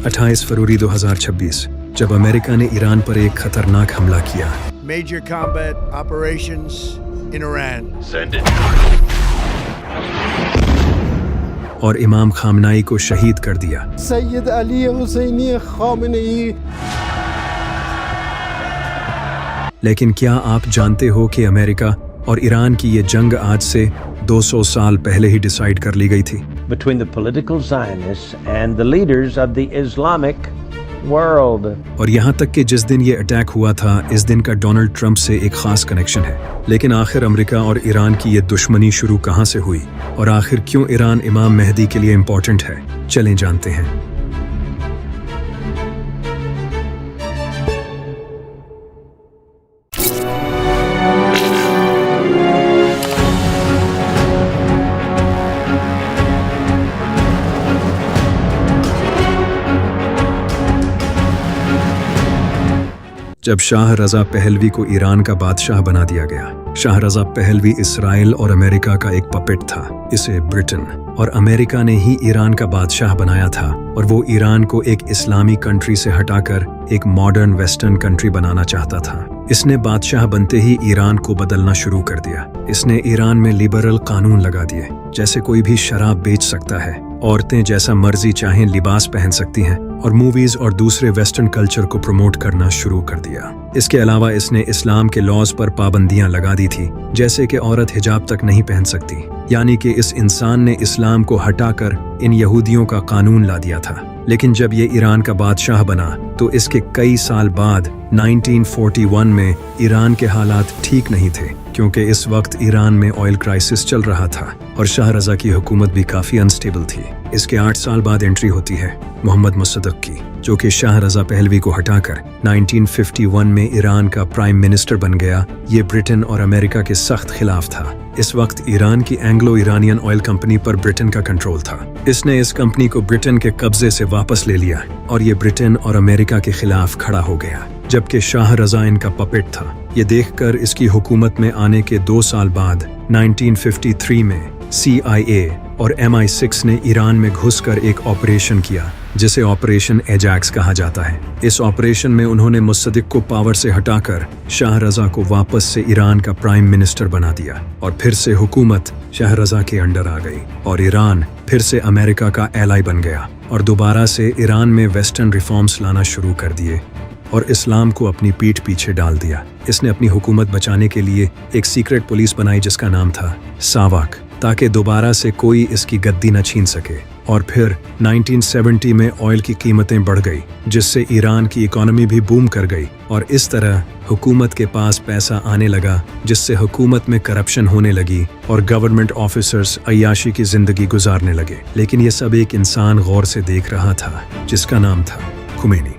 28 फरवरी 2026 जब अमेरिका ने ईरान पर एक खतरनाक हमला किया। Major combat operations in Iran. Send it. और इमाम खामनाई को शहीद कर दिया। सैयद अली हुसैनी खामनेई। लेकिन क्या आप जानते हो कि अमेरिका और ईरान की ये जंग आज से 200 साल पहले ही डिसाइड कर ली गई थी? Between the political Zionists and the leaders of the Islamic world. और यहाँ तक कि जिस दिन ये अटैक हुआ था, इस दिन का डोनाल्ड ट्रंप से एक खास कनेक्शन है। लेकिन आखिर अमेरिका और ईरान की ये दुश्मनी शुरू कहाँ से हुई और आखिर क्यों ईरान इमाम मेहदी के लिए इम्पोर्टेंट है, चलें जानते हैं। जब शाह रजा पहलवी को ईरान का बादशाह बना दिया गया। शाह रजा पहलवी इसराइल और अमेरिका का एक पपेट था। इसे ब्रिटेन और अमेरिका ने ही ईरान का बादशाह बनाया था और वो ईरान को एक इस्लामी कंट्री से हटाकर एक मॉडर्न वेस्टर्न कंट्री बनाना चाहता था। इसने बादशाह बनते ही ईरान को बदलना शुरू कर दिया। इसने ईरान में लिबरल कानून लगा दिए, जैसे कोई भी शराब बेच सकता है, औरतें जैसा मर्जी चाहें लिबास पहन सकती हैं और मूवीज और दूसरे वेस्टर्न कल्चर को प्रमोट करना शुरू कर दिया। इसके अलावा इसने इस्लाम के लॉज पर पाबंदियां लगा दी थी, जैसे कि औरत हिजाब तक नहीं पहन सकती। यानी कि इस इंसान ने इस्लाम को हटाकर इन यहूदियों का कानून ला दिया था। लेकिन जब ये ईरान का बादशाह बना तो इसके कई साल बाद 1941 में ईरान के हालात ठीक नहीं थे, क्योंकि इस वक्त ईरान में ऑयल क्राइसिस चल रहा था और शाह रजा की हुकूमत भी काफी अनस्टेबल थी। इसके 8 साल बाद एंट्री होती है मोहम्मद मुसद्दक की, जो कि शाह रजा पहलवी को हटाकर 1951 में ईरान का प्राइम मिनिस्टर बन गया। ये ब्रिटेन और अमेरिका के सख्त खिलाफ था। इस वक्त ईरान की एंग्लो ईरानियन ऑयल कंपनी पर ब्रिटेन का कंट्रोल था। इसने इस कंपनी को ब्रिटेन के कब्जे से वापस ले लिया और ये ब्रिटेन और अमेरिका के खिलाफ खड़ा हो गया, जबकि शाह रजा इनका पपेट था। ये देखकर इसकी हुकूमत में आने के 2 साल बाद 1953 में CIA और MI6 ने ईरान में घुसकर एक ऑपरेशन किया, जिसे ऑपरेशन एजैक्स कहा जाता है। इस ऑपरेशन में उन्होंने मुसद्दिक को पावर से हटाकर शाह रजा को वापस से ईरान का प्राइम मिनिस्टर बना दिया और फिर से हुकूमत शाह रजा के अंडर आ गई और ईरान फिर से अमेरिका का एलाई बन गया और दोबारा से ईरान में वेस्टर्न रिफॉर्म्स लाना शुरू कर दिए और इस्लाम को अपनी पीठ पीछे डाल दिया। इसने अपनी हुकूमत बचाने के लिए एक सीक्रेट पुलिस बनाई जिसका नाम था सावाक, ताकि दोबारा से कोई इसकी गद्दी न छीन सके। और फिर 1970 में ऑयल की कीमतें बढ़ गई, जिससे ईरान की इकोनॉमी भी बूम कर गई और इस तरह हुकूमत के पास पैसा आने लगा, जिससे हुकूमत में करप्शन होने लगी और गवर्नमेंट ऑफिसर्स अय्याशी की जिंदगी गुजारने लगे। लेकिन ये सब एक इंसान गौर से देख रहा था, जिसका नाम था खुमैनी।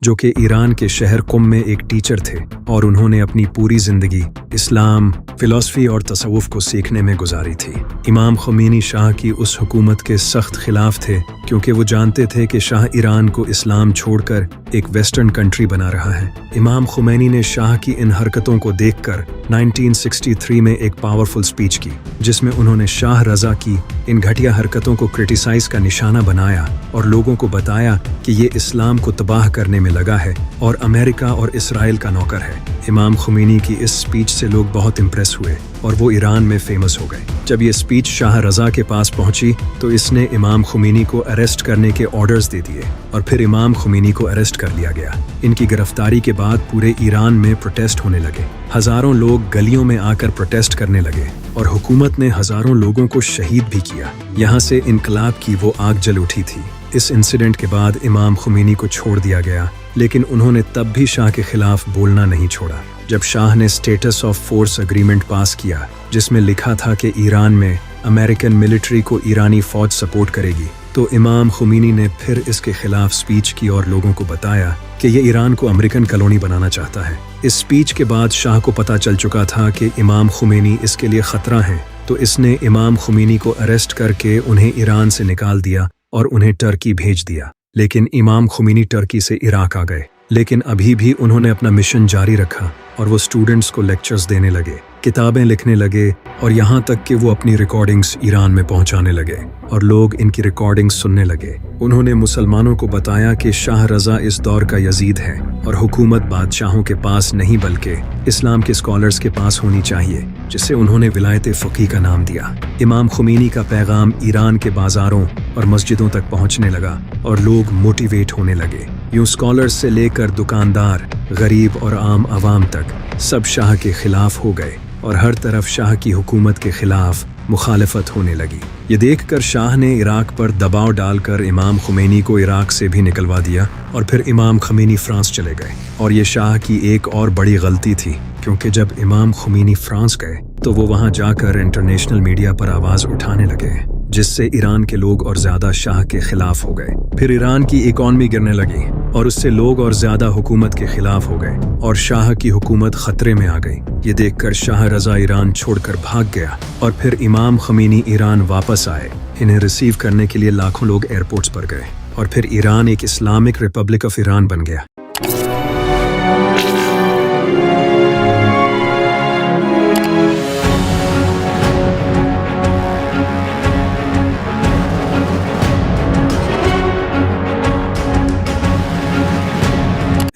जो कि ईरान के शहर कुम में एक टीचर थे और उन्होंने अपनी पूरी जिंदगी इस्लाम, फिलॉसफी और तसव्वुफ को सीखने में गुजारी थी। इमाम खुमैनी शाह की उस हुकूमत के सख्त खिलाफ थे, क्योंकि वो जानते थे कि शाह ईरान को इस्लाम छोड़कर एक वेस्टर्न कंट्री बना रहा है। इमाम खुमैनी ने शाह की इन हरकतों को देखकर 1963 में एक पावरफुल स्पीच की, जिसमें उन्होंने शाह रजा की इन घटिया हरकतों को क्रिटिसाइज का निशाना बनाया और लोगों को बताया कि ये इस्लाम को तबाह करने में लगा है और अमेरिका और इसराइल का नौकर है। इमाम खुमैनी की इस स्पीच से लोग बहुत इम्प्रेस हुए और वो ईरान में फेमस हो गए। जब ये स्पीच शाह रजा के पास पहुंची तो इसने इमाम खुमैनी को अरेस्ट करने के ऑर्डर्स दे दिए और फिर इमाम खुमैनी को अरेस्ट कर लिया गया। इनकी गिरफ्तारी के बाद पूरे ईरान में प्रोटेस्ट होने लगे। हजारों लोग गलियों में आकर प्रोटेस्ट करने लगे और हुकूमत ने हजारों लोगों को शहीद भी किया। यहाँ से इनकलाब की वो आग जल उठी थी। इस इंसिडेंट के बाद इमाम खुमैनी को छोड़ दिया गया, लेकिन उन्होंने तब भी शाह के खिलाफ बोलना नहीं छोड़ा। जब शाह ने स्टेटस ऑफ फोर्स एग्रीमेंट पास किया, जिसमें लिखा था कि ईरान में अमेरिकन मिलिट्री को ईरानी फौज सपोर्ट करेगी, तो इमाम खुमैनी ने फिर इसके खिलाफ स्पीच की और लोगों को बताया कि ये ईरान को अमेरिकन कॉलोनी बनाना चाहता है। इस स्पीच के बाद शाह को पता चल चुका था कि इमाम खुमैनी इसके लिए खतरा है, तो इसने इमाम खुमैनी को अरेस्ट करके उन्हें ईरान से निकाल दिया और उन्हें टर्की भेज दिया। लेकिन इमाम खुमैनी टर्की से इराक आ गए, लेकिन अभी भी उन्होंने अपना मिशन जारी रखा और वो स्टूडेंट्स को लेक्चर्स देने लगे, किताबें लिखने लगे और यहाँ तक कि वो अपनी रिकॉर्डिंग्स ईरान में पहुँचाने लगे और लोग इनकी रिकॉर्डिंग्स सुनने लगे। उन्होंने मुसलमानों को बताया कि शाह रज़ा इस दौर का यजीद है और हुकूमत बादशाहों के पास नहीं बल्कि इस्लाम के स्कॉलर्स के पास होनी चाहिए, जिससे उन्होंने विलायत फ़क़ीह का नाम दिया। इमाम खुमैनी का पैगाम ईरान के बाज़ारों और मस्जिदों तक पहुँचने लगा और लोग मोटिवेट होने लगे। यूँ स्कॉलर्स से लेकर दुकानदार, गरीब और आम आवाम तक सब शाह के खिलाफ हो गए और हर तरफ शाह की हुकूमत के खिलाफ मुखालफत होने लगी। ये देखकर शाह ने इराक पर दबाव डालकर इमाम खुमैनी को इराक से भी निकलवा दिया और फिर इमाम खुमैनी फ्रांस चले गए। और ये शाह की एक और बड़ी गलती थी, क्योंकि जब इमाम खुमैनी फ्रांस गए तो वो वहाँ जाकर इंटरनेशनल मीडिया पर आवाज़ उठाने लगे, जिससे ईरान के लोग और ज़्यादा शाह के खिलाफ हो गए। फिर ईरान की इकॉनमी गिरने लगी और उससे लोग और ज़्यादा हुकूमत के खिलाफ हो गए और शाह की हुकूमत खतरे में आ गई। ये देखकर शाह रज़ा ईरान छोड़कर भाग गया और फिर इमाम खुमैनी ईरान वापस आए। इन्हें रिसीव करने के लिए लाखों लोग एयरपोर्ट्स पर गए और फिर ईरान एक इस्लामिक रिपब्लिक ऑफ ईरान बन गया।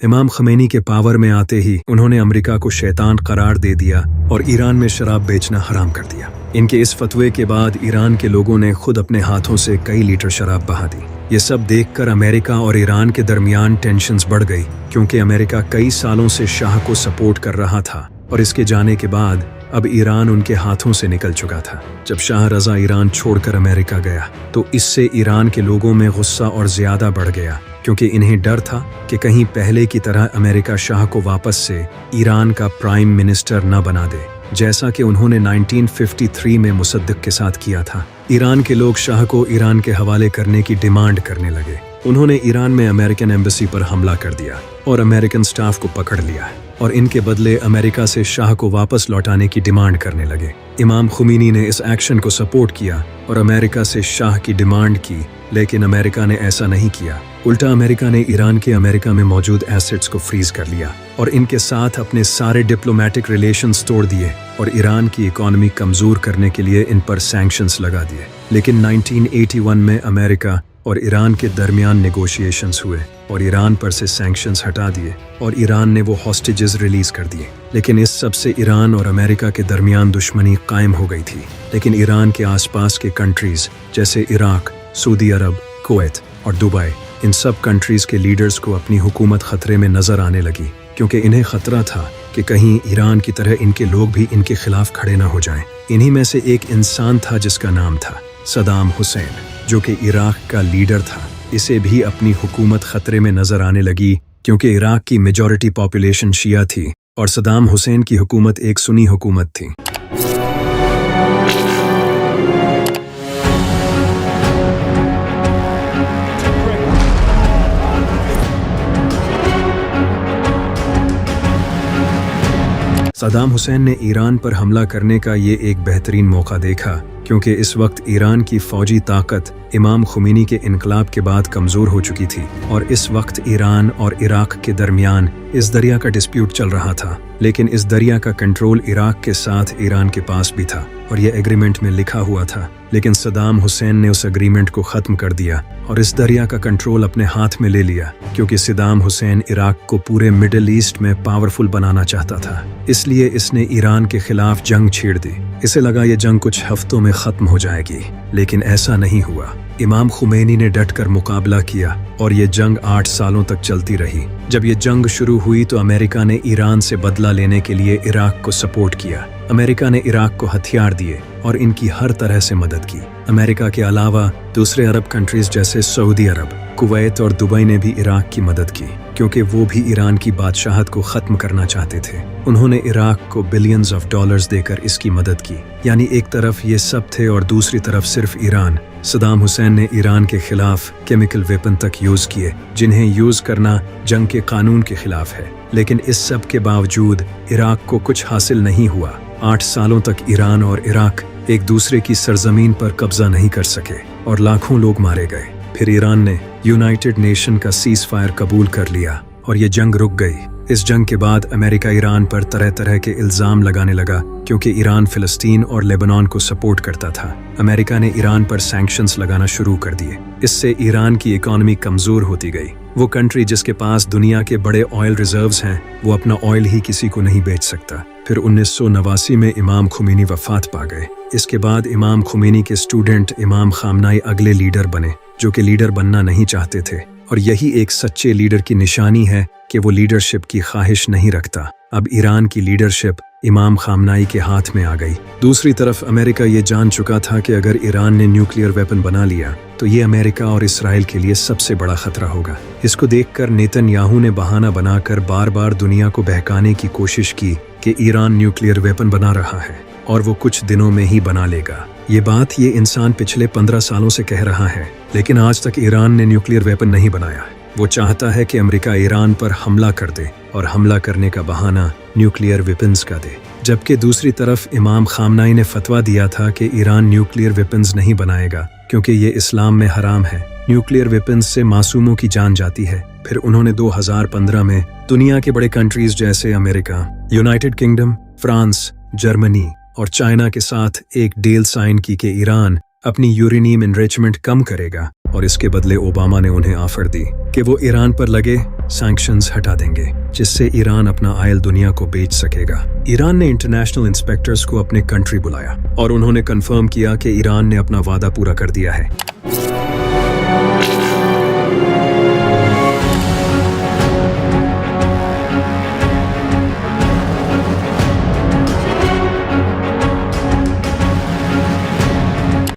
इमाम खुमैनी के पावर में आते ही उन्होंने अमेरिका को शैतान करार दे दिया और ईरान में शराब बेचना हराम कर दिया। इनके इस फतवे के बाद ईरान के लोगों ने खुद अपने हाथों से कई लीटर शराब बहा दी। ये सब देखकर अमेरिका और ईरान के दरमियान टेंशन्स बढ़ गई, क्योंकि अमेरिका कई सालों से शाह को सपोर्ट कर रहा था और इसके जाने के बाद अब ईरान उनके हाथों से निकल चुका था। जब शाह रज़ा ईरान छोड़कर अमेरिका गया तो इससे ईरान के लोगों में गुस्सा और ज्यादा बढ़ गया, क्योंकि इन्हें डर था कि कहीं पहले की तरह अमेरिका शाह को वापस से ईरान का प्राइम मिनिस्टर न बना दे, जैसा कि उन्होंने 1953 में मुसद्दिक के साथ किया था। ईरान के लोग शाह को ईरान के हवाले करने की डिमांड करने लगे। उन्होंने ईरान में अमेरिकन एम्बेसी पर हमला कर दिया और अमेरिकन स्टाफ को पकड़ लिया और इनके बदले अमेरिका से शाह को वापस लौटाने की डिमांड करने लगे। इमाम खुमैनी ने इस एक्शन को सपोर्ट किया और अमेरिका से शाह की डिमांड की, लेकिन अमेरिका ने ऐसा नहीं किया। उल्टा अमेरिका ने ईरान के अमेरिका में मौजूद एसेट्स को फ्रीज कर लिया और इनके साथ अपने सारे डिप्लोमेटिक रिलेशंस तोड़ दिए और ईरान की इकॉनमी कमजोर करने के लिए इन पर सैंक्शंस लगा दिए। लेकिन 1981 में अमेरिका और ईरान के दरमियान नेगोशिएशंस हुए और ईरान पर से सैंक्शंस हटा दिए और ईरान ने वो हॉस्टेजेस रिलीज कर दिए। लेकिन इस सब से ईरान और अमेरिका के दरमियान दुश्मनी कायम हो गई थी। लेकिन ईरान के आसपास के कंट्रीज जैसे इराक, सऊदी अरब, कुवैत और दुबई, इन सब कंट्रीज के लीडर्स को अपनी हुकूमत खतरे में नजर आने लगी, क्योंकि इन्हें खतरा था कि कहीं ईरान की तरह इनके लोग भी इनके खिलाफ खड़े न हो जाएं। इन्हीं में से एक इंसान था जिसका नाम था सदाम हुसैन, जो कि इराक का लीडर था। इसे भी अपनी हुकूमत खतरे में नजर आने लगी, क्योंकि इराक की मेजॉरिटी पॉपुलेशन शिया थी और सदाम हुसैन की हुकूमत एक सुन्नी हुकूमत थी। सदाम हुसैन ने ईरान पर हमला करने का ये एक बेहतरीन मौका देखा, क्योंकि इस वक्त ईरान की फौजी ताकत इमाम खुमैनी के इनकलाब के बाद कमज़ोर हो चुकी थी और इस वक्त ईरान और इराक के दरमियान इस दरिया का डिस्प्यूट चल रहा था। लेकिन इस दरिया का कंट्रोल इराक के साथ ईरान के पास भी था और यह एग्रीमेंट में लिखा हुआ था। लेकिन सदाम हुसैन ने उस एग्रीमेंट को ख़त्म कर दिया और इस दरिया का कंट्रोल अपने हाथ में ले लिया, क्योंकि सदाम हुसैन इराक को पूरे मिडिल ईस्ट में पावरफुल बनाना चाहता था। इसलिए इसने ईरान के खिलाफ जंग छेड़ दी। इसे लगा ये जंग कुछ हफ्तों में ख़त्म हो जाएगी, लेकिन ऐसा नहीं हुआ। इमाम खुमैनी ने डटकर मुकाबला किया और ये जंग 8 सालों तक चलती रही। जब ये जंग शुरू हुई तो अमेरिका ने ईरान से बदला लेने के लिए इराक को सपोर्ट किया। अमेरिका ने इराक को हथियार दिए और इनकी हर तरह से मदद की। अमेरिका के अलावा दूसरे अरब कंट्रीज जैसे सऊदी अरब, कुवैत और दुबई ने भी इराक की मदद की, क्योंकि वो भी ईरान की बादशाहत को ख़त्म करना चाहते थे। उन्होंने इराक को बिलियंस ऑफ डॉलर्स देकर इसकी मदद की। यानी एक तरफ ये सब थे और दूसरी तरफ सिर्फ ईरान। सदाम हुसैन ने ईरान के खिलाफ केमिकल वेपन तक यूज़ किए, जिन्हें यूज़ करना जंग के कानून के खिलाफ है। लेकिन इस सब के बावजूद इराक को कुछ हासिल नहीं हुआ। 8 सालों तक ईरान और इराक एक दूसरे की सरजमीन पर कब्जा नहीं कर सके और लाखों लोग मारे गए। फिर ईरान ने यूनाइटेड नेशन का सीज फायर कबूल कर लिया और ये जंग रुक गई। इस जंग के बाद अमेरिका ईरान पर तरह तरह के इल्जाम लगाने लगा क्योंकि ईरान फिलिस्तीन और लेबनान को सपोर्ट करता था। अमेरिका ने ईरान पर सैंक्शंस लगाना शुरू कर दिए। इससे ईरान की इकोनॉमी कमजोर होती गई। वो कंट्री जिसके पास दुनिया के बड़े ऑयल रिजर्व्स हैं, वो अपना ऑयल ही किसी को नहीं बेच सकता। फिर 1989 में इमाम खुमैनी वफात पा गए। इसके बाद इमाम खुमैनी के स्टूडेंट इमाम खामनाई अगले लीडर बने, जो कि लीडर बनना नहीं चाहते थे, और यही एक सच्चे लीडर की निशानी है कि वो लीडरशिप की ख्वाहिश नहीं रखता। अब ईरान की लीडरशिप इमाम खामनाई के हाथ में आ गई। दूसरी तरफ अमेरिका ये जान चुका था कि अगर ईरान ने न्यूक्लियर वेपन बना लिया तो ये अमेरिका और इसराइल के लिए सबसे बड़ा खतरा होगा। इसको देखकर नेतन्याहू ने बहाना बनाकर बार बार दुनिया को बहकाने की कोशिश की कि ईरान न्यूक्लियर वेपन बना रहा है और वो कुछ दिनों में ही बना लेगा। ये बात ये इंसान पिछले 15 सालों से कह रहा है, लेकिन आज तक ईरान ने न्यूक्लियर वेपन नहीं बनाया। वो चाहता है कि अमेरिका ईरान पर हमला कर दे और हमला करने का बहाना न्यूक्लियर वेपन्स का दे। जबकि दूसरी तरफ इमाम खामनाई ने फतवा दिया था कि ईरान न्यूक्लियर वेपन्स नहीं बनाएगा क्योंकि ये इस्लाम में हराम है। न्यूक्लियर वेपन्स से मासूमों की जान जाती है। फिर उन्होंने 2015 में दुनिया के बड़े कंट्रीज जैसे America, United kingdom, France, Germany और चाइना के साथ एक डील साइन की कि ईरान अपनी यूरेनियम एनरिचमेंट कम करेगा, और इसके बदले ओबामा ने उन्हें ऑफर दी कि वो ईरान पर लगे सैंक्शंस हटा देंगे, जिससे ईरान अपना ऑयल दुनिया को बेच सकेगा। ईरान ने इंटरनेशनल इंस्पेक्टर्स को अपने कंट्री बुलाया और उन्होंने कंफर्म किया कि ईरान ने अपना वादा पूरा कर दिया है।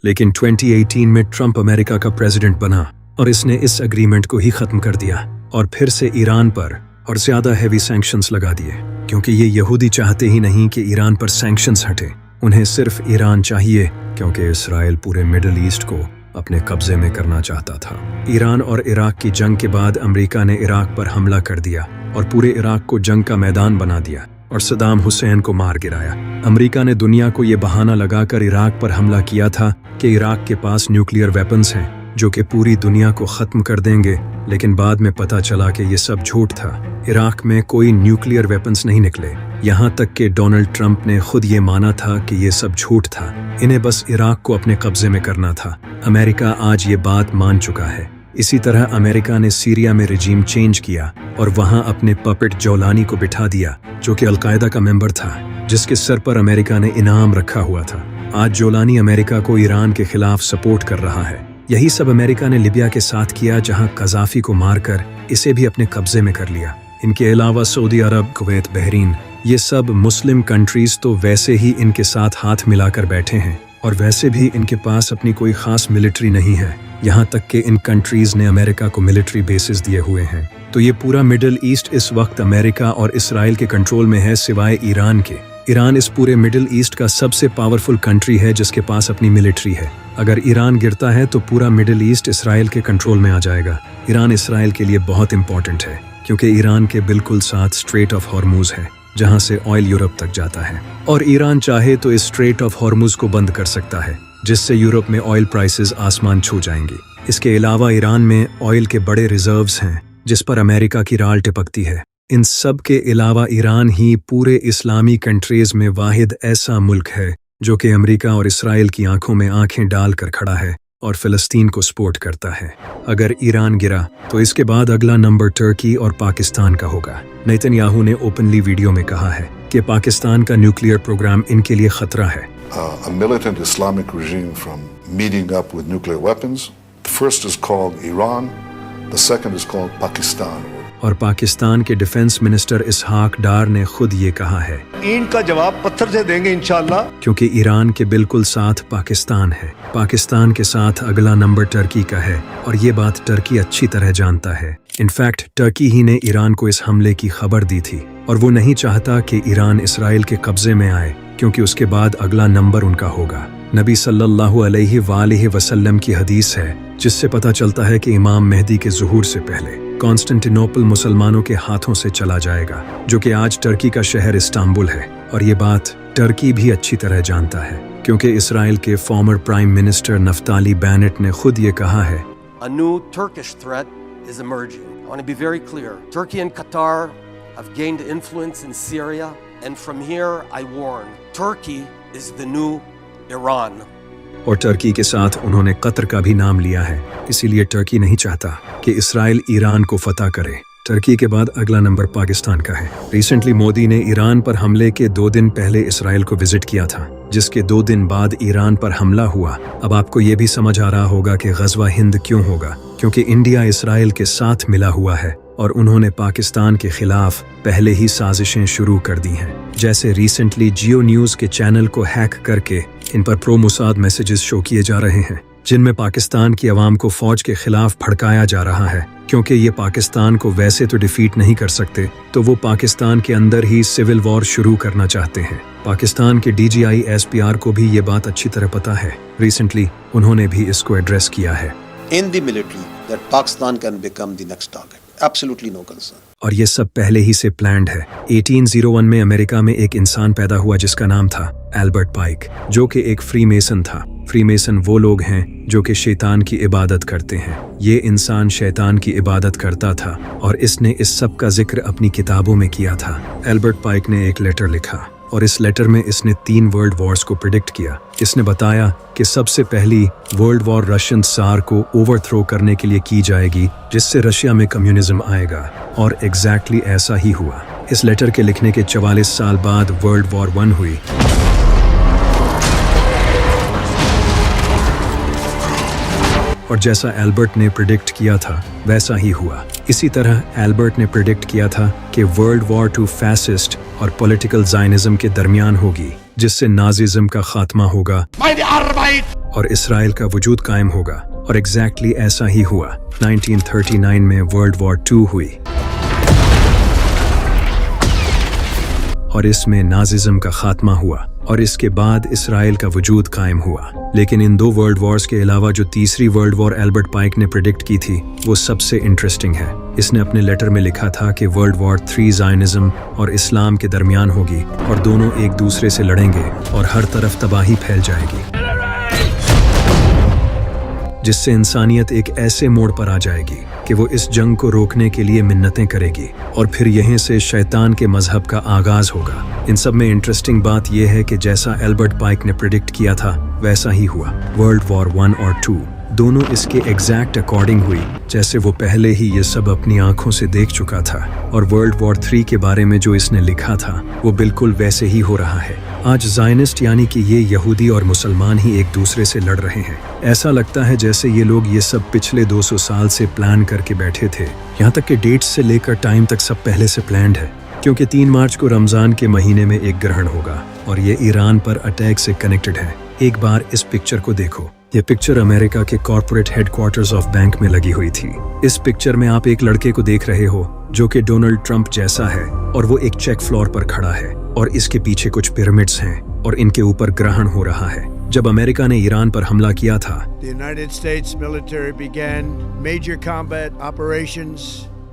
लेकिन 2018 में ट्रंप अमेरिका का प्रेसिडेंट बना और इसने इस एग्रीमेंट को ही खत्म कर दिया और फिर से ईरान पर और ज्यादा हैवी सैंक्शंस लगा दिए, क्योंकि ये यहूदी चाहते ही नहीं कि ईरान पर सैंक्शंस हटे। उन्हें सिर्फ ईरान चाहिए क्योंकि इसराइल पूरे मिडिल ईस्ट को अपने कब्जे में करना चाहता था। ईरान और इराक की जंग के बाद अमेरिका ने इराक पर हमला कर दिया और पूरे इराक को जंग का मैदान बना दिया और सद्दाम हुसैन को मार गिराया। अमेरिका ने दुनिया को ये बहाना लगाकर इराक पर हमला किया था कि इराक के पास न्यूक्लियर वेपन्स हैं जो कि पूरी दुनिया को खत्म कर देंगे, लेकिन बाद में पता चला कि ये सब झूठ था। इराक में कोई न्यूक्लियर वेपन्स नहीं निकले, यहाँ तक कि डोनाल्ड ट्रंप ने खुद ये माना था कि ये सब झूठ था। इन्हें बस इराक को अपने कब्जे में करना था। अमेरिका आज ये बात मान चुका है। इसी तरह अमेरिका ने सीरिया में रिजीम चेंज किया और वहां अपने पपेट जोलानी को बिठा दिया, जो कि अलकायदा का मेंबर था, जिसके सर पर अमेरिका ने इनाम रखा हुआ था। आज जोलानी अमेरिका को ईरान के खिलाफ सपोर्ट कर रहा है। यही सब अमेरिका ने लिबिया के साथ किया, जहां कज़ाफी को मारकर इसे भी अपने कब्जे में कर लिया। इनके अलावा सऊदी अरब, कुवैत, बहरीन, ये सब मुस्लिम कंट्रीज तो वैसे ही इनके साथ हाथ मिलाकर बैठे हैं और वैसे भी इनके पास अपनी कोई खास मिलिट्री नहीं है। यहाँ तक कि इन कंट्रीज ने अमेरिका को मिलिट्री बेसिस दिए हुए हैं। तो ये पूरा मिडिल ईस्ट इस वक्त अमेरिका और इसराइल के कंट्रोल में है, सिवाय ईरान के। ईरान इस पूरे मिडिल ईस्ट का सबसे पावरफुल कंट्री है जिसके पास अपनी मिलिट्री है। अगर ईरान गिरता है तो पूरा मिडिल ईस्ट इसराइल के कंट्रोल में आ जाएगा। ईरान इसराइल के लिए बहुत इंपॉर्टेंट है क्योंकि ईरान के बिल्कुल साथ स्ट्रेट ऑफ हॉर्मुज है, जहां से ऑयल यूरोप तक जाता है, और ईरान चाहे तो इस स्ट्रेट ऑफ हॉर्मुज को बंद कर सकता है, जिससे यूरोप में ऑयल प्राइसेस आसमान छू जाएंगी। इसके अलावा ईरान में ऑयल के बड़े रिजर्व्स हैं जिस पर अमेरिका की राल टिपकती है। इन सब के अलावा ईरान ही पूरे इस्लामी कंट्रीज में वाहिद ऐसा मुल्क है जो कि अमेरिका और इसराइल की आंखों में आंखें डालकर खड़ा है और फिलिस्तीन को सपोर्ट करता है। अगर ईरान गिरा तो इसके बाद अगला नंबर टर्की और पाकिस्तान का होगा। नेतन्याहू ने ओपनली वीडियो में कहा है कि पाकिस्तान का न्यूक्लियर प्रोग्राम इनके लिए खतरा है। A militant Islamic regime from meeting up with nuclear weapons. The first is called Iran, the second is called Pakistan. और पाकिस्तान के डिफेंस मिनिस्टर इसहाक डार ने खुद ये कहा है, इनका जवाब पत्थर से देंगे इंशाल्लाह। क्योंकि ईरान के बिल्कुल साथ पाकिस्तान है। पाकिस्तान के साथ अगला नंबर टर्की का है और ये बात टर्की अच्छी तरह जानता है। इनफैक्ट टर्की ही ने ईरान को इस हमले की खबर दी थी और वो नहीं चाहता कि ईरान इसराइल के कब्जे में आए, क्योंकि उसके बाद अगला नंबर उनका होगा। नबी सल्लल्लाहु अलैहि वसल्लम की हदीस है जिससे पता चलता है कि इमाम मेहदी के ज़ुहूर से पहले कॉन्स्टेंटिनोपल मुसलमानों के हाथों से चला जाएगा, जो कि आज टर्की का शहर इस्तांबुल है। और ये बात टर्की भी अच्छी तरह जानता है, क्योंकि इसराइल के former prime minister Naftali Bennett ने खुद ये कहा है a new Turkish threat is emerging. I want to be very clear. Turkey and Qatar have gained influence in Syria, and from here I warn, Turkey is the new Iran. और Turkey के साथ उन्होंने Qatar का भी नाम लिया है। इसीलिए टर्की नहीं चाहता कि इसराइल ईरान को फतह करे। टर्की के बाद अगला नंबर पाकिस्तान का है। रिसेंटली मोदी ने ईरान पर हमले के 2 दिन पहले इसराइल को विजिट किया था, जिसके 2 दिन बाद ईरान पर हमला हुआ। अब आपको ये भी समझ आ रहा होगा कि गज़वा हिंद क्यों होगा, क्योंकि इंडिया इसराइल के साथ मिला हुआ है और उन्होंने पाकिस्तान के खिलाफ पहले ही साजिशें शुरू कर दी हैं। जैसे रिसेंटली जियो न्यूज़ के चैनल को हैक करके इन पर प्रो मुसाद मैसेजेस शो किए जा रहे हैं, जिनमें पाकिस्तान की आवाम को फौज के खिलाफ भड़काया जा रहा है। क्योंकि ये पाकिस्तान को वैसे तो डिफीट नहीं कर सकते, तो वो पाकिस्तान के अंदर ही सिविल वॉर शुरू करना चाहते हैं। पाकिस्तान के DGI SPR को भी ये बात अच्छी तरह पता है। रिसेंटली उन्होंने भी इसको एड्रेस किया है। In the military, that Pakistan can become the next target. Absolutely no concern. और ये सब पहले ही से प्लान्ड है। 1801 में अमेरिका में एक इंसान पैदा हुआ जिसका नाम था एल्बर्ट पाइक, जो कि एक फ्रीमेसन था। फ्रीमेसन वो लोग हैं जो कि शैतान की इबादत करते हैं। ये इंसान शैतान की इबादत करता था और इसने इस सब का जिक्र अपनी किताबों में किया था। एल्बर्ट पाइक ने एक लेटर लिखा और इस लेटर में इसने 3 वर्ल्ड वॉर्स को प्रिडिक्ट किया। इसने बताया कि सबसे पहली वर्ल्ड वॉर रशियन सार को ओवरथ्रो करने के लिए की जाएगी, जिससे रशिया में कम्युनिज्म आएगा, और एग्जैक्टली ऐसा ही हुआ। इस लेटर के लिखने के 44 साल बाद वर्ल्ड वॉर 1 हुई। और जैसा एल्बर्ट ने प्रिडिक्ट किया था वैसा ही हुआ। इसी तरह एल्बर्ट ने प्रिडिक्ट किया था कि वर्ल्ड वॉर 2 फैसिस्ट और पॉलिटिकल ज़ायनिज़्म के दरमियान होगी, जिससे नाज़िज़्म का खात्मा होगा और इसराइल का वजूद कायम होगा। और एग्जैक्टली ऐसा ही हुआ। 1939 में वर्ल्ड वॉर 2 हुई और इसमें नाज़िज़्म का खात्मा हुआ और इसके बाद इसराइल का वजूद कायम हुआ। लेकिन इन 2 वर्ल्ड वॉर्स के अलावा जो तीसरी वर्ल्ड वॉर एल्बर्ट पाइक ने प्रिडिक्ट की थी वो सबसे इंटरेस्टिंग है। इसने अपने लेटर में लिखा था कि वर्ल्ड वॉर 3 ज़ायनिज़्म और इस्लाम के दरमियान होगी और दोनों एक दूसरे से लड़ेंगे और हर तरफ तबाही फैल जाएगी, जिससे इंसानियत एक ऐसे मोड़ पर आ जाएगी कि वो इस जंग को रोकने के लिए मिन्नतें करेगी और फिर यहीं से शैतान के मजहब का आगाज होगा। इन सब में इंटरेस्टिंग बात यह है कि जैसा एल्बर्ट पाइक ने प्रिडिक्ट किया था वैसा ही हुआ। वर्ल्ड वॉर 1 और 2 दोनों इसके एग्जैक्ट अकॉर्डिंग हुई, जैसे वो पहले ही ये सब अपनी आंखों से देख चुका था। और वर्ल्ड वॉर 3 के बारे में जो इसने लिखा था वो बिल्कुल वैसे ही हो रहा है। आज ज़ायनिस्ट यानी कि ये यहूदी और मुसलमान ही एक दूसरे से लड़ रहे हैं। ऐसा लगता है जैसे ये लोग ये सब पिछले 200 साल से प्लान करके बैठे थे। यहाँ तक कि डेट्स से लेकर टाइम तक सब पहले से प्लान्ड है, क्योंकि 3 मार्च को रमज़ान के महीने में एक ग्रहण होगा और ये ईरान पर अटैक से कनेक्टेड है। एक बार इस पिक्चर को देखो। ये पिक्चर अमेरिका के कॉर्पोरेट हेडक्वार्टर्स ऑफ बैंक में लगी हुई थी। इस पिक्चर में आप एक लड़के को देख रहे हो जो कि डोनाल्ड ट्रंप जैसा है और वो एक चेक फ्लोर पर खड़ा है और इसके पीछे कुछ पिरामिड्स हैं और इनके ऊपर ग्रहण हो रहा है। जब अमेरिका ने ईरान पर हमला किया था, The United States military began major combat operations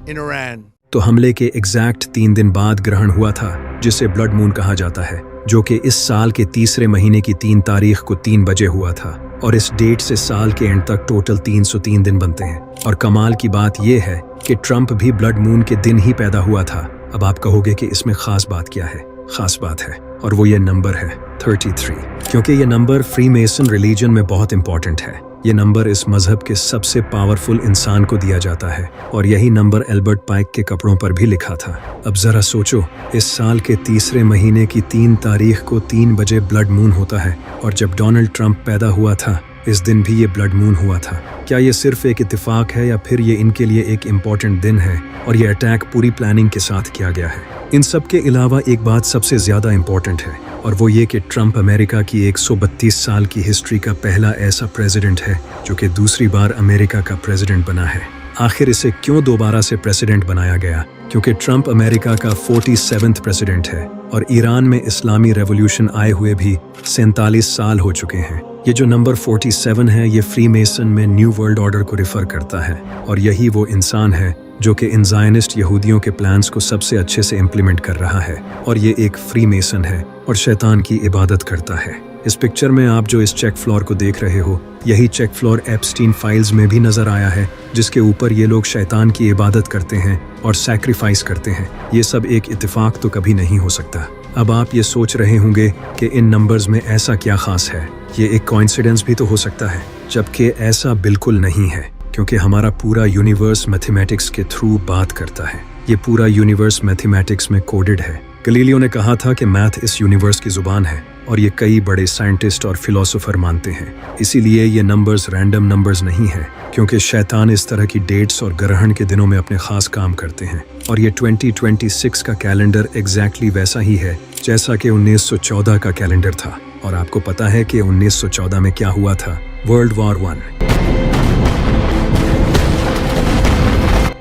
in Iran. तो हमले के एग्जैक्ट 3 दिन बाद ग्रहण हुआ था, जिसे ब्लड मून कहा जाता है, जो कि इस साल के तीसरे महीने की 3 तारीख को 3 बजे हुआ था। और इस डेट से साल के एंड तक टोटल 303 दिन बनते हैं। और कमाल की बात यह है कि ट्रंप भी ब्लड मून के दिन ही पैदा हुआ था। अब आप कहोगे कि इसमें खास बात क्या है? खास बात है और वो ये नंबर है 33, क्योंकि ये नंबर फ्रीमेसन रिलीजन में बहुत इंपॉर्टेंट है। ये नंबर इस मजहब के सबसे पावरफुल इंसान को दिया जाता है और यही नंबर एल्बर्ट पाइक के कपड़ों पर भी लिखा था। अब जरा सोचो, इस साल के तीसरे महीने की 3 तारीख को 3 बजे ब्लड मून होता है और जब डोनाल्ड ट्रंप पैदा हुआ था इस दिन भी ये ब्लड मून हुआ था। क्या ये सिर्फ एक इत्तेफाक है या फिर ये इनके लिए एक इम्पॉर्टेंट दिन है और ये अटैक पूरी प्लानिंग के साथ किया गया है? इन सब के अलावा एक बात सबसे ज्यादा इम्पॉर्टेंट है और वो ये कि ट्रंप अमेरिका की 132 साल की हिस्ट्री का पहला ऐसा प्रेसिडेंट है जो कि दूसरी बार अमेरिका का प्रेसिडेंट बना है। आखिर इसे क्यों दोबारा से प्रेसिडेंट बनाया गया? क्योंकि ट्रंप अमेरिका का 47वां प्रेसिडेंट है और ईरान में इस्लामी रेवोल्यूशन आए हुए भी 47 साल हो चुके हैं। ये जो नंबर 47 है ये फ्रीमेसन में न्यू वर्ल्ड ऑर्डर को रिफर करता है और यही वो इंसान है जो कि इन ज़ायनिस्ट यहूदियों के प्लान्स को सबसे अच्छे से इम्प्लीमेंट कर रहा है और ये एक फ्रीमेसन है और शैतान की इबादत करता है। इस पिक्चर में आप जो इस चेक फ्लोर को देख रहे हो, यही चेक फ्लोर एप्स्टीन फाइल्स में भी नजर आया है, जिसके ऊपर ये लोग शैतान की इबादत करते हैं और सैक्रिफाइस करते हैं। ये सब एक इत्तेफाक तो कभी नहीं हो सकता। अब आप ये सोच रहे होंगे कि इन नंबर्स में ऐसा क्या खास है, ये एक कोइंसिडेंस भी तो हो सकता है, जबकि ऐसा बिल्कुल नहीं है, क्योंकि हमारा पूरा यूनिवर्स मैथमेटिक्स के थ्रू बात करता है। ये पूरा यूनिवर्स मैथमेटिक्स में कोडेड है। गलीलियो ने कहा था कि मैथ इस यूनिवर्स की जुबान है और ये कई बड़े साइंटिस्ट और फिलोसोफर मानते हैं। इसीलिए ये नंबर्स रैंडम नंबर्स नहीं हैं, क्योंकि शैतान इस तरह की डेट्स और ग्रहण के दिनों में अपने खास काम करते हैं। और ये 2026 का कैलेंडर एग्जैक्टली वैसा ही है जैसा कि 1914 का कैलेंडर था। और आपको पता है कि 1914 में क्या हुआ था? World war 1।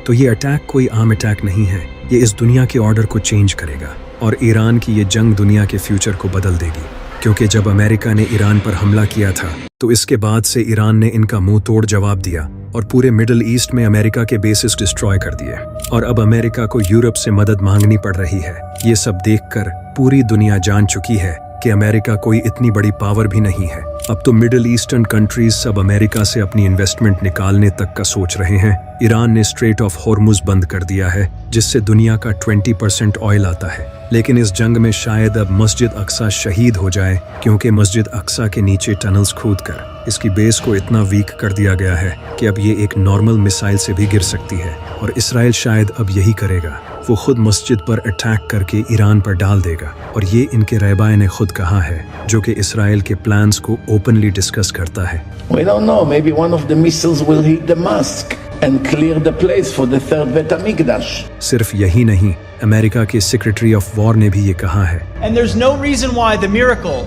तो ये अटैक कोई आम अटैक नहीं है, ये इस दुनिया के ऑर्डर को चेंज करेगा और ईरान की ये जंग दुनिया के फ्यूचर को बदल देगी। क्योंकि जब अमेरिका ने ईरान पर हमला किया था, तो इसके बाद से ईरान ने इनका मुंह तोड़ जवाब दिया और पूरे मिडिल ईस्ट में अमेरिका के बेसिस डिस्ट्रॉय कर दिए। और अब अमेरिका को यूरोप से मदद मांगनी पड़ रही है। ये सब देखकर पूरी दुनिया जान चुकी है कि अमेरिका कोई इतनी बड़ी पावर भी नहीं है। अब तो मिडिल ईस्टर्न कंट्रीज सब अमेरिका से अपनी इन्वेस्टमेंट निकालने तक का सोच रहे हैं। ईरान ने स्ट्रेट ऑफ हॉर्मुज बंद कर दिया है, जिससे दुनिया का 20% ऑयल आता है। लेकिन इस जंग में शायद अब मस्जिद अक्सा शहीद हो जाए, क्योंकि मस्जिद अक्सा के नीचे टनल्स खोदकर इसकी बेस को इतना वीक कर दिया गया है कि अब ये एक नॉर्मल मिसाइल से भी गिर सकती है। और इसराइल शायद अब यही करेगा, वो खुद मस्जिद पर अटैक करके ईरान पर डाल देगा। और ये इनके रहबाए ने खुद कहा है, जो कि इसराइल के प्लान्स को ओपनली डिस्कस करता है। We don't know, maybe one of the missiles will hit Damascus and clear the place for the third Bet HaMikdash. सिर्फ यही नहीं, अमेरिका के सेक्रेटरी ऑफ वॉर ने भी ये कहा है। And there's no reason why the miracle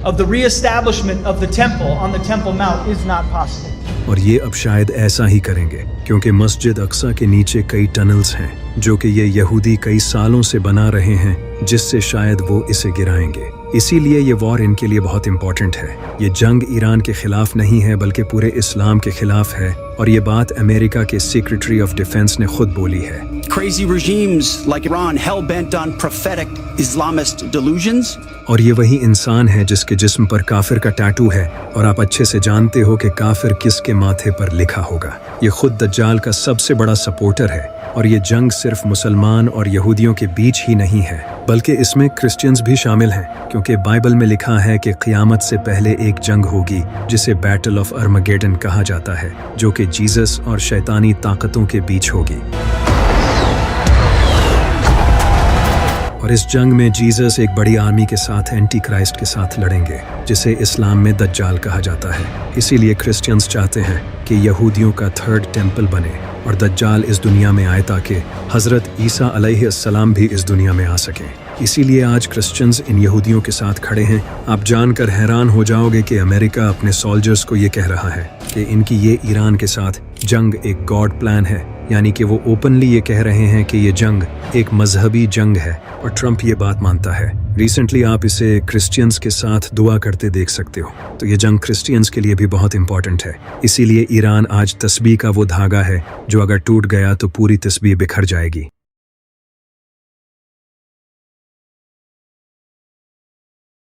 of the reestablishment of the temple on the Temple Mount is not possible. और ये अब शायद ऐसा ही करेंगे, क्योंकि मस्जिद अक्सा के नीचे कई टनल्स हैं, जो कि ये यहूदी कई सालों से बना रहे हैं, जिससे शायद वो इसे गिराएंगे। इसीलिए ये वॉर इनके लिए बहुत इंपॉर्टेंट है। ये जंग ईरान के खिलाफ नहीं है, बल्कि पूरे इस्लाम के खिलाफ है। और ये बात अमेरिका के सेक्रेटरी ऑफ डिफेंस ने खुद बोली है। Crazy regimes like Iran hell-bent on prophetic Islamist delusions. और ये वही इंसान है जिसके जिस्म पर काफिर का टैटू है, और आप अच्छे से जानते हो कि काफिर किसके माथे पर लिखा होगा। ये खुद दज्जाल का सबसे बड़ा सपोर्टर है। और ये जंग सिर्फ मुसलमान और यहूदियों के बीच ही नहीं है, बल्कि इसमें क्रिश्चियंस भी शामिल हैं, क्योंकि बाइबल में लिखा है कि क़यामत से पहले एक जंग होगी जिसे बैटल ऑफ अर्मगेडन कहा जाता है, जो कि जीसस और शैतानी ताकतों के बीच होगी। और इस जंग में जीसस एक बड़ी आर्मी के साथ एंटी क्राइस्ट के साथ लड़ेंगे, जिसे इस्लाम में दज्जाल कहा जाता है। इसीलिए क्रिश्चियंस चाहते हैं कि यहूदियों का थर्ड टेम्पल बने और दज्जाल इस दुनिया में आए, ताकि हज़रत ईसा अलैहिस्सलाम भी इस दुनिया में आ सकें। इसीलिए आज क्रिश्चियंस इन यहूदियों के साथ खड़े हैं। आप जानकर हैरान हो जाओगे कि अमेरिका अपने सोल्जर्स को ये कह रहा है कि इनकी ये ईरान के साथ जंग एक गॉड प्लान है, यानी कि वो ओपनली ये कह रहे हैं कि ये जंग एक मजहबी जंग है, और ट्रंप ये बात मानता है। रिसेंटली आप इसे क्रिश्चियंस के साथ दुआ करते देख सकते हो। तो ये जंग क्रिश्चियंस के लिए भी बहुत इंपॉर्टेंट है। इसीलिए ईरान आज तस्बीह का वो धागा है जो अगर टूट गया तो पूरी तस्बीह बिखर जाएगी।